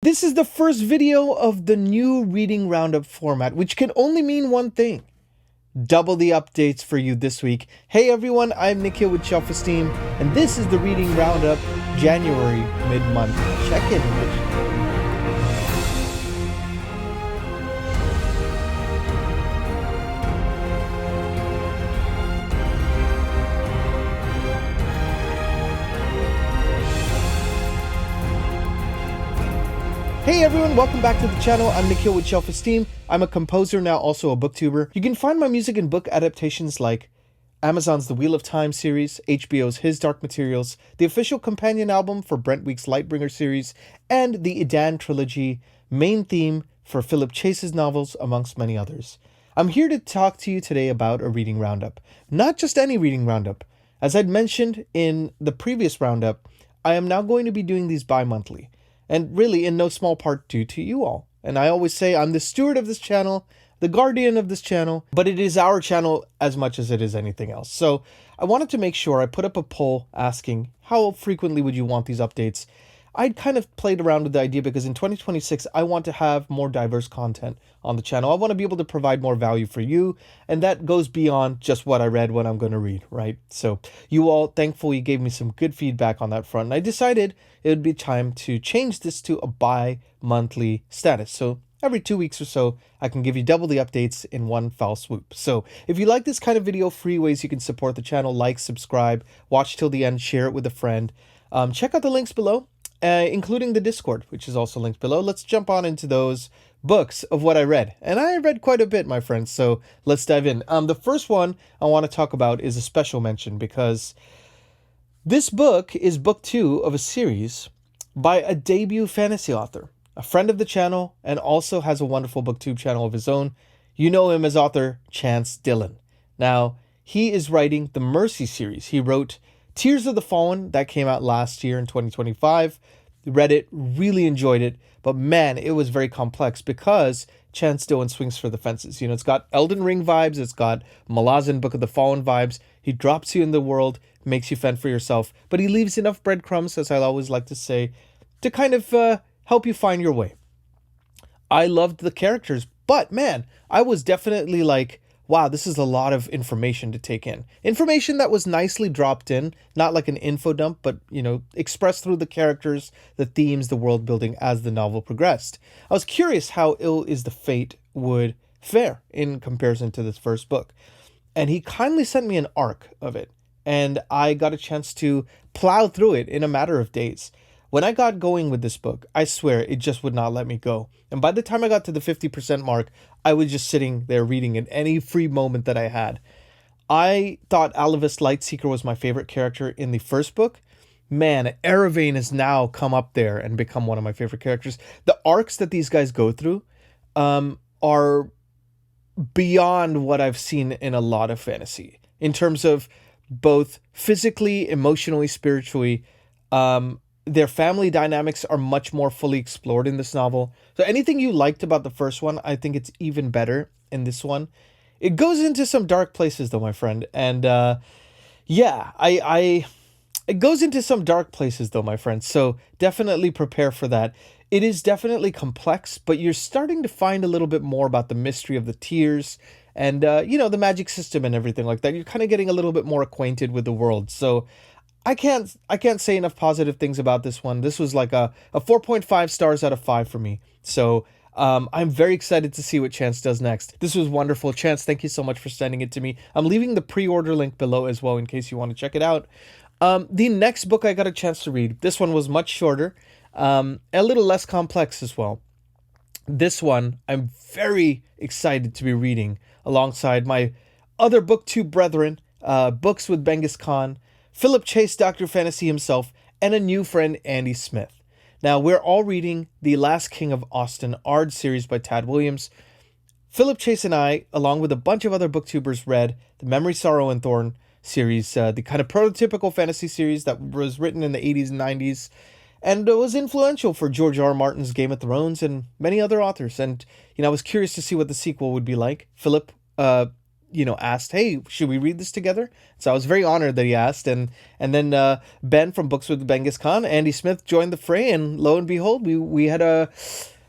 This is the first video of the new reading roundup format, which can only mean one thing. Double the updates for you this week. Hey everyone, I'm Nick here with Shelf-Esteem, and this is the reading roundup, January mid-month check-in edition. Hey everyone, welcome back to the channel. I'm Nikhil with Shelf-Esteem. I'm a composer, now also a booktuber. You can find my music and book adaptations like Amazon's The Wheel of Time series, HBO's His Dark Materials, the official companion album for Brent Week's Lightbringer series, and the Idan trilogy, main theme for Philip Chase's novels, amongst many others. I'm here to talk to you today about a reading roundup. Not just any reading roundup. As I'd mentioned in the previous roundup, I am now going to be doing these bi-monthly. And really, in no small part due to you all. And I always say I'm the steward of this channel, the guardian of this channel, but it is our channel as much as it is anything else. So I wanted to make sure I put up a poll asking how frequently would you want these updates. I'd kind of played around with the idea because in 2026, I want to have more diverse content on the channel. I want to be able to provide more value for you. And that goes beyond just what I read, what I'm going to read, right? So you all thankfully gave me some good feedback on that front. And I decided it would be time to change this to a bi-monthly status. So every 2 weeks or so, I can give you double the updates in one foul swoop. So if you like this kind of video, free ways you can support the channel, like, subscribe, watch till the end, share it with a friend. Check out the links below. Including the Discord, which is also linked below. Let's jump on into those books of what I read. And I read quite a bit, my friends, so let's dive in. The first one I want to talk about is a special mention because this book is book 2 of a series by a debut fantasy author, a friend of the channel, and also has a wonderful Booktube channel of his own. You know him as author Chance Dillon. Now, he is writing the Mercy series. He wrote Tears of the Fallen, that came out last year in 2025. Read it, really enjoyed it, but man, it was very complex because Chance Dillon swings for the fences. You know, it's got Elden Ring vibes, it's got Malazan Book of the Fallen vibes. He drops you in the world, makes you fend for yourself, but he leaves enough breadcrumbs, as I always like to say, to kind of help you find your way. I loved the characters, but man, I was definitely like, wow, this is a lot of information to take in. Information that was nicely dropped in, not like an info dump, but, you know, expressed through the characters, the themes, the world building as the novel progressed. I was curious how Ill is the Fate would fare in comparison to this first book. And he kindly sent me an arc of it, and I got a chance to plow through it in a matter of days. When I got going with this book, I swear it just would not let me go. And by the time I got to the 50% mark, I was just sitting there reading it any free moment that I had. I thought Alavis Lightseeker was my favorite character in the first book. Man, Eravane has now come up there and become one of my favorite characters. The arcs that these guys go through are beyond what I've seen in a lot of fantasy. In terms of both physically, emotionally, spiritually, their family dynamics are much more fully explored in this novel. So anything you liked about the first one, I think it's even better in this one. It goes into some dark places though, my friend. And it goes into some dark places though, my friend. So definitely prepare for that. It is definitely complex, but you're starting to find a little bit more about the mystery of the tears and, the magic system and everything like that. You're kind of getting a little bit more acquainted with the world. So I can't say enough positive things about this one. This was like a 4.5 stars out of 5 for me. So I'm very excited to see what Chance does next. This was wonderful. Chance, thank you so much for sending it to me. I'm leaving the pre-order link below as well in case you want to check it out. The next book I got a chance to read, this one was much shorter, a little less complex as well. This one I'm very excited to be reading alongside my other Booktube brethren, Books with Benghis Khan, Philip Chase, Dr. Fantasy himself, and a new friend, Andy Smith. Now, we're all reading The Last King of Austin, Ard series by Tad Williams. Philip Chase and I, along with a bunch of other booktubers, read the Memory, Sorrow, and Thorn series, the kind of prototypical fantasy series that was written in the 80s and 90s, and was influential for George R. R. Martin's Game of Thrones and many other authors. And, I was curious to see what the sequel would be like. Philip asked, hey, should we read this together? So I was very honored that he asked. And then Ben from Books with Genghis Khan, Andy Smith, joined the fray. And lo and behold, we had a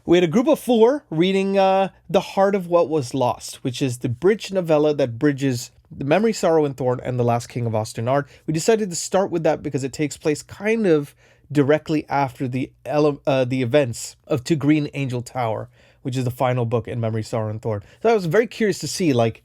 group of 4 reading The Heart of What Was Lost, which is the bridge novella that bridges The Memory, Sorrow, and Thorn and The Last King of Osternaard. We decided to start with that because it takes place kind of directly after the events of To Green Angel Tower, which is the final book in Memory, Sorrow, and Thorn. So I was very curious to see, like,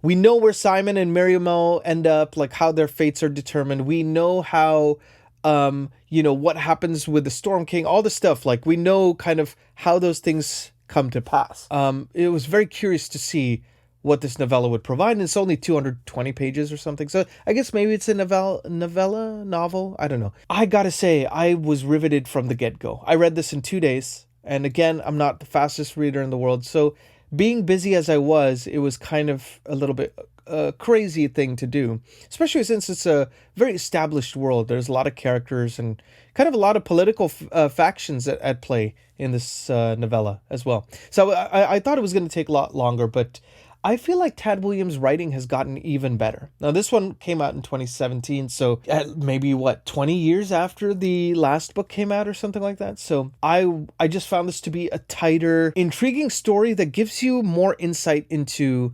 we know where Simon and Miriamo end up, like how their fates are determined. We know how, what happens with the Storm King, all the stuff. Like, we know kind of how those things come to pass. It was very curious to see what this novella would provide, and it's only 220 pages or something. So I guess maybe it's a novel. I don't know. I gotta say, I was riveted from the get-go. I read this in 2 days, and again, I'm not the fastest reader in the world, so being busy as I was, it was kind of a little bit a crazy thing to do, especially since it's a very established world. There's a lot of characters and kind of a lot of political factions at play in this novella as well. So I thought it was going to take a lot longer, but I feel like Tad Williams' writing has gotten even better. Now, this one came out in 2017, so maybe, 20 years after the last book came out or something like that. So I just found this to be a tighter, intriguing story that gives you more insight into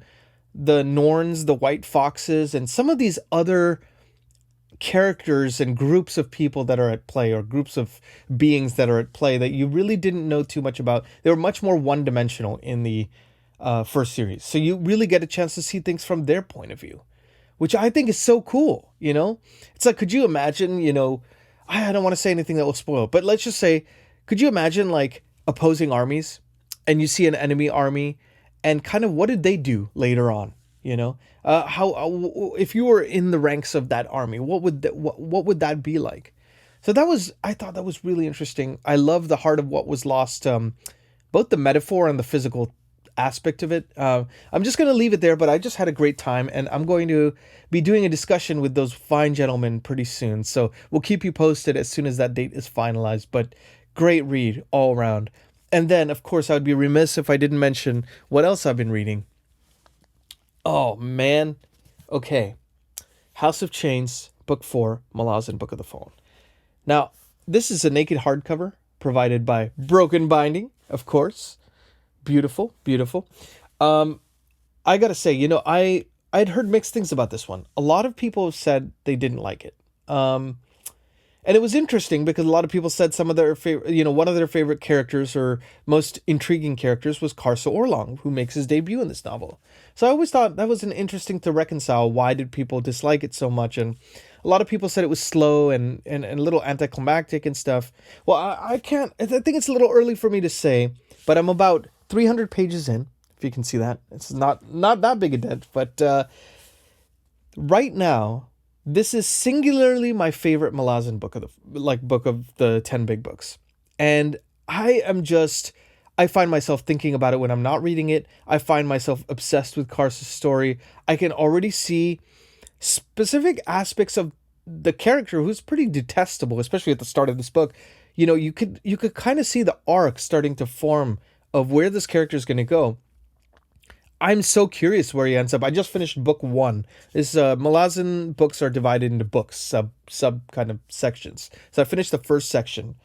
the Norns, the White Foxes, and some of these other characters and groups of people that are at play, or groups of beings that are at play that you really didn't know too much about. They were much more one-dimensional in the first series. So you really get a chance to see things from their point of view, which I think is so cool, It's like, could you imagine, I don't want to say anything that will spoil, but let's just say, could you imagine like opposing armies and you see an enemy army and kind of what did they do later on, how if you were in the ranks of that army, what would that be like? So I thought that was really interesting. I love The Heart of What Was Lost, both the metaphor and the physical aspect of it. I'm just going to leave it there, but I just had a great time, and I'm going to be doing a discussion with those fine gentlemen pretty soon. So we'll keep you posted as soon as that date is finalized, but great read all around. And then, of course, I would be remiss if I didn't mention what else I've been reading. Oh, man. Okay. House of Chains, Book 4, Malazan Book of the Fallen. Now, this is a naked hardcover provided by Broken Binding, of course. Beautiful, beautiful. I gotta say, I'd heard mixed things about this one. A lot of people have said they didn't like it. And it was interesting because a lot of people said some of their favorite, one of their favorite characters or most intriguing characters was Karsa Orlong, who makes his debut in this novel. So I always thought that was an interesting to reconcile. Why did people dislike it so much? And a lot of people said it was slow and a little anticlimactic and stuff. Well, I think it's a little early for me to say, but I'm about 300 pages in, if you can see that. It's not that big a dent, but right now, this is singularly my favorite Malazan book of the 10 big books. And I find myself thinking about it when I'm not reading it. I find myself obsessed with Karsa's story. I can already see specific aspects of the character who's pretty detestable, especially at the start of this book. You could kind of see the arc starting to form of where this character is going to go. I'm so curious where he ends up. I just finished book 1. This Malazan books are divided into books, sub kind of sections. So I finished the first section,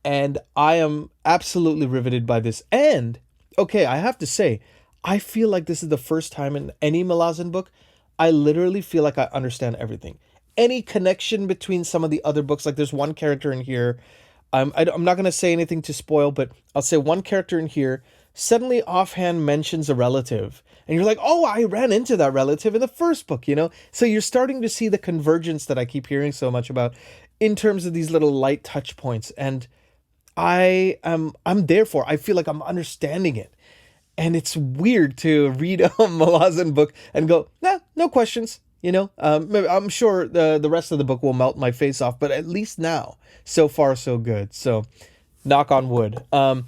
and I am absolutely riveted by this. And okay, I have to say, I feel like this is the first time in any Malazan book I literally feel like I understand everything. Any connection between some of the other books, like there's one character in here. I'm not going to say anything to spoil, but I'll say one character in here suddenly offhand mentions a relative. And you're like, oh, I ran into that relative in the first book, So you're starting to see the convergence that I keep hearing so much about in terms of these little light touch points. And I'm therefore, I feel like I'm understanding it. And it's weird to read a Malazan book and go, nah, no questions. I'm sure the rest of the book will melt my face off, but at least now, so far, so good. So knock on wood. Or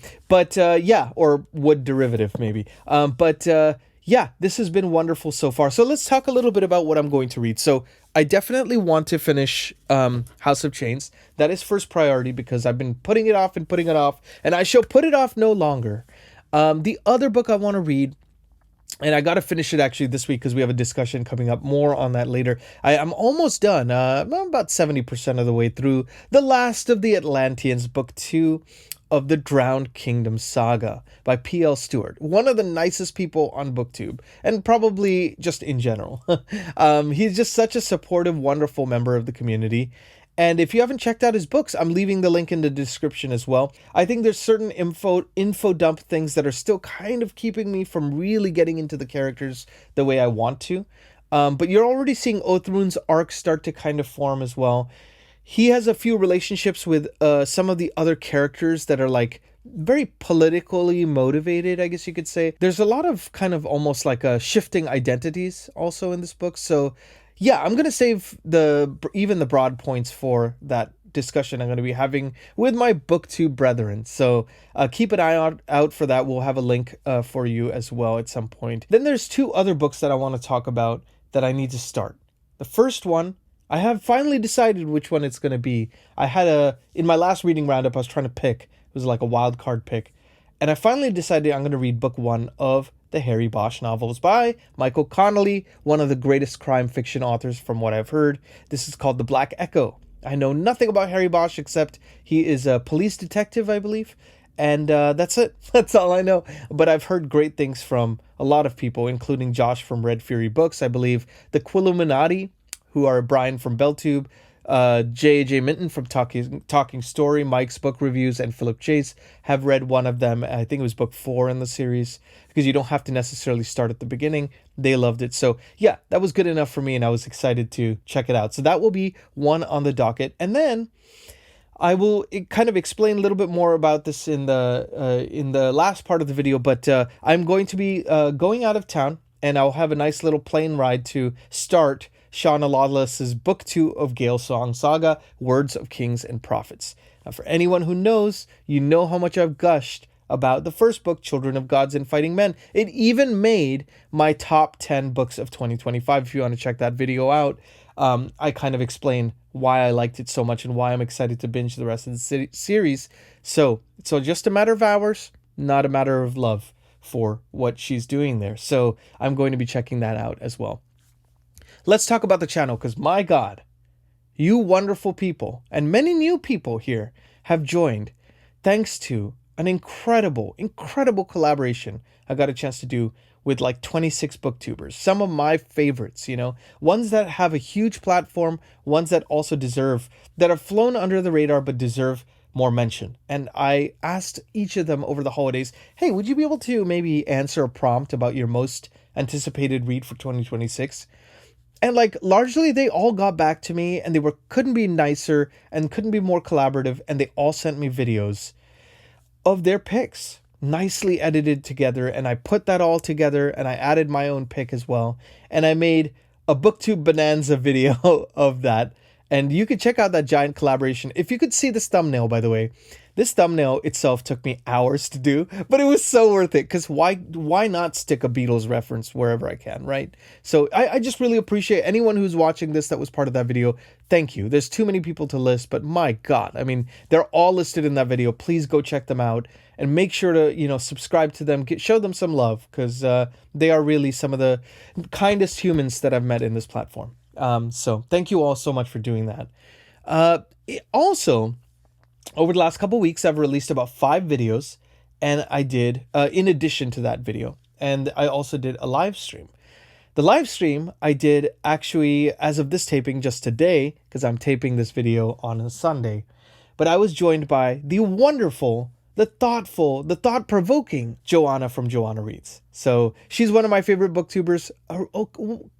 wood derivative maybe. This has been wonderful so far. So let's talk a little bit about what I'm going to read. So I definitely want to finish House of Chains. That is first priority because I've been putting it off, and I shall put it off no longer. The other book I want to read And I got to finish it actually this week because we have a discussion coming up. More on that later. I'm almost done. I'm about 70% of the way through The Last of the Atlanteans, Book 2 of the Drowned Kingdom Saga by P.L. Stewart. One of the nicest people on Booktube, and probably just in general. He's just such a supportive, wonderful member of the community. And if you haven't checked out his books, I'm leaving the link in the description as well. I think there's certain info dump things that are still kind of keeping me from really getting into the characters the way I want to. But you're already seeing Othrune's arc start to kind of form as well. He has a few relationships with some of the other characters that are like very politically motivated, I guess you could say. There's a lot of kind of almost like shifting identities also in this book. So yeah, I'm going to save even the broad points for that discussion I'm going to be having with my Booktube brethren. So keep an eye out for that. We'll have a link for you as well at some point. Then there's two other books that I want to talk about that I need to start. The first one, I have finally decided which one it's going to be. In my last reading roundup, I was trying to pick. It was like a wild card pick. And I finally decided I'm going to read book 1 of the Harry Bosch novels by Michael Connelly, one of the greatest crime fiction authors from what I've heard. This is called The Black Echo. I know nothing about Harry Bosch except he is a police detective, I believe. And that's it. That's all I know. But I've heard great things from a lot of people, including Josh from Red Fury Books, I believe, the Quilluminati, who are Brian from Belltube, J.J. Minton from Talking Story, Mike's Book Reviews, and Philip Chase have read one of them. I think it was book 4 in the series, because you don't have to necessarily start at the beginning. They loved it. So yeah, that was good enough for me, and I was excited to check it out. So that will be one on the docket. And then I will kind of explain a little bit more about this in the last part of the video, but I'm going to be going out of town, and I'll have a nice little plane ride to start Shauna Lawless's Book 2 of Gale Song Saga, Words of Kings and Prophets. Now, for anyone who knows, you know how much I've gushed about the first book, Children of Gods and Fighting Men. It even made my top 10 books of 2025. If you want to check that video out, I kind of explain why I liked it so much and why I'm excited to binge the rest of the series. So just a matter of hours, not a matter of love for what she's doing there. So I'm going to be checking that out as well. Let's talk about the channel, because my God, you wonderful people and many new people here have joined thanks to an incredible collaboration I got a chance to do with like 26 booktubers. Some of my favorites, ones that have a huge platform, ones that also that have flown under the radar but deserve more mention. And I asked each of them over the holidays, hey, would you be able to maybe answer a prompt about your most anticipated read for 2026? And like largely they all got back to me, and they couldn't be nicer and couldn't be more collaborative, and they all sent me videos of their picks nicely edited together, and I put that all together and I added my own pick as well, and I made a Booktube Bonanza video of that. And you could check out that giant collaboration. If you could see this thumbnail, by the way, this thumbnail itself took me hours to do, but it was so worth it, because why not stick a Beatles reference wherever I can, right? So I just really appreciate anyone who's watching this that was part of that video. Thank you. There's too many people to list, but my God, I mean, they're all listed in that video. Please go check them out and make sure to, subscribe to them, show them some love, because they are really some of the kindest humans that I've met in this platform. So thank you all so much for doing that. Also, over the last couple weeks, I've released about 5 videos, and I did, in addition to that video, and I also did a live stream. The live stream I did actually, as of this taping, just today, because I'm taping this video on a Sunday, but I was joined by the wonderful, the thoughtful, the thought-provoking Joanna from Joanna Reads. So she's one of my favorite booktubers, a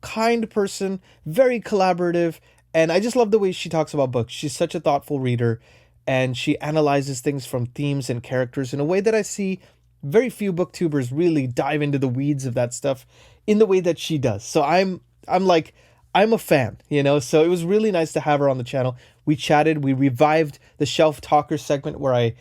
kind person, very collaborative, and I just love the way she talks about books. She's such a thoughtful reader, and she analyzes things from themes and characters in a way that I see very few booktubers really dive into the weeds of that stuff in the way that she does. So I'm a fan, so it was really nice to have her on the channel. We chatted, we revived the Shelf Talker segment where I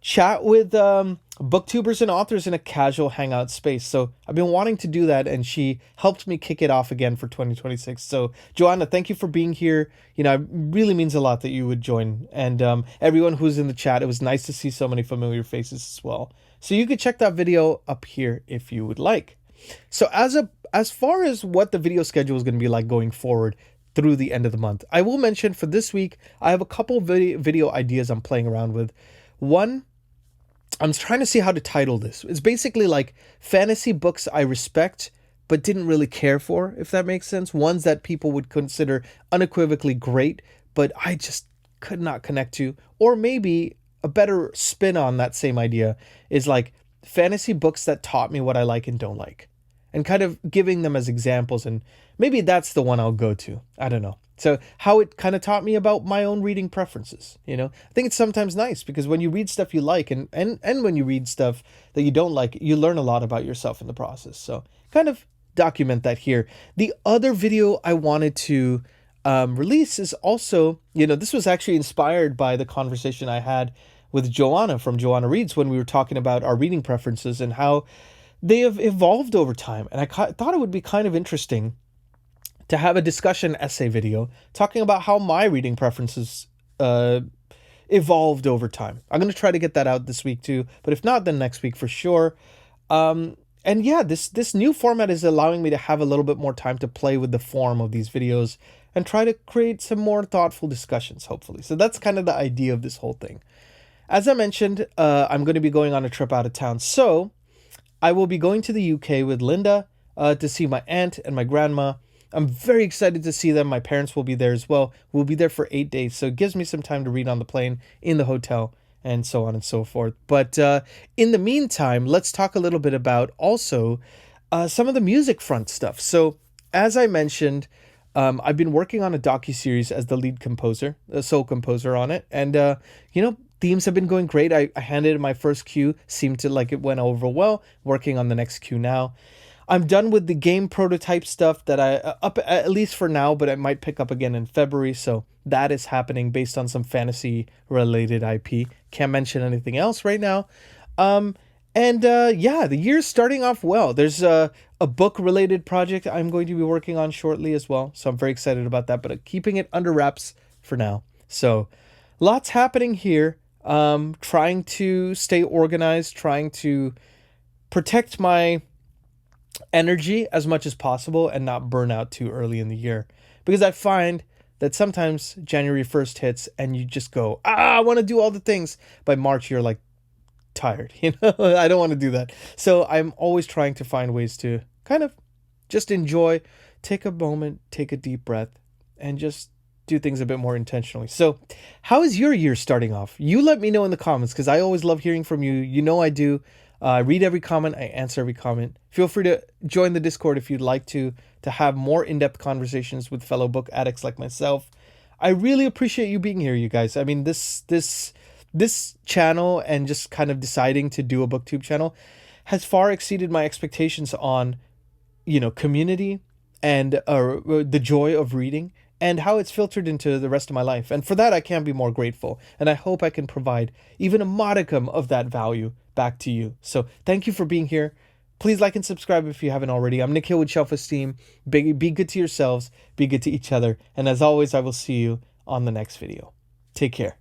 chat with booktubers and authors in a casual hangout space. So I've been wanting to do that, and she helped me kick it off again for 2026. So Joanna, thank you for being here. It really means a lot that you would join. And everyone who's in the chat, it was nice to see so many familiar faces as well. So you could check that video up here if you would like. So as far as what the video schedule is going to be like going forward through the end of the month, I will mention for this week, I have a couple video ideas I'm playing around with. One, I'm trying to see how to title this. It's basically like fantasy books I respect but didn't really care for, if that makes sense. Ones that people would consider unequivocally great, but I just could not connect to. Or maybe a better spin on that same idea is like fantasy books that taught me what I like and don't like, and kind of giving them as examples. And maybe that's the one I'll go to. I don't know. So how it kind of taught me about my own reading preferences, I think it's sometimes nice because when you read stuff you like and when you read stuff that you don't like, you learn a lot about yourself in the process. So kind of document that here. The other video I wanted to release is also, this was actually inspired by the conversation I had with Joanna from Joanna Reads when we were talking about our reading preferences and how they have evolved over time. And I thought it would be kind of interesting to have a discussion essay video talking about how my reading preferences evolved over time. I'm going to try to get that out this week too, but if not, then next week for sure. And yeah, this new format is allowing me to have a little bit more time to play with the form of these videos and try to create some more thoughtful discussions, hopefully. So that's kind of the idea of this whole thing. As I mentioned, I'm going to be going on a trip out of town. So I will be going to the UK with Linda to see my aunt and my grandma. I'm very excited to see them. My parents will be there as well. We'll be there for 8 days. So it gives me some time to read on the plane, in the hotel, and so on and so forth. But in the meantime, let's talk a little bit about also some of the music front stuff. So as I mentioned, I've been working on a docuseries as the lead composer, the sole composer on it. And, themes have been going great. I handed in my first cue, seemed to like it went over well, working on the next cue now. I'm done with the game prototype stuff that I up at least for now, but I might pick up again in February. So that is happening based on some fantasy related IP. Can't mention anything else right now. Yeah, the year's starting off well. There's a book related project I'm going to be working on shortly as well. So I'm very excited about that, but keeping it under wraps for now. So lots happening here. Trying to stay organized, trying to protect my energy as much as possible and not burn out too early in the year, because I find that sometimes January 1st hits and you just go, I want to do all the things. By March you're like tired, I don't want to do that. So I'm always trying to find ways to kind of just enjoy, take a moment, take a deep breath, and just do things a bit more intentionally. So how is your year starting off? You let me know in the comments, because I always love hearing from you. I do. I read every comment. I answer every comment. Feel free to join the Discord if you'd like to have more in-depth conversations with fellow book addicts like myself. I really appreciate you being here, you guys. I mean, this channel and just kind of deciding to do a Booktube channel has far exceeded my expectations on, community and the joy of reading and how it's filtered into the rest of my life. And for that, I can't be more grateful. And I hope I can provide even a modicum of that value back to you. So thank you for being here. Please like and subscribe if you haven't already. I'm Nikhil with Shelf-Esteem. Be good to yourselves. Be good to each other. And as always, I will see you on the next video. Take care.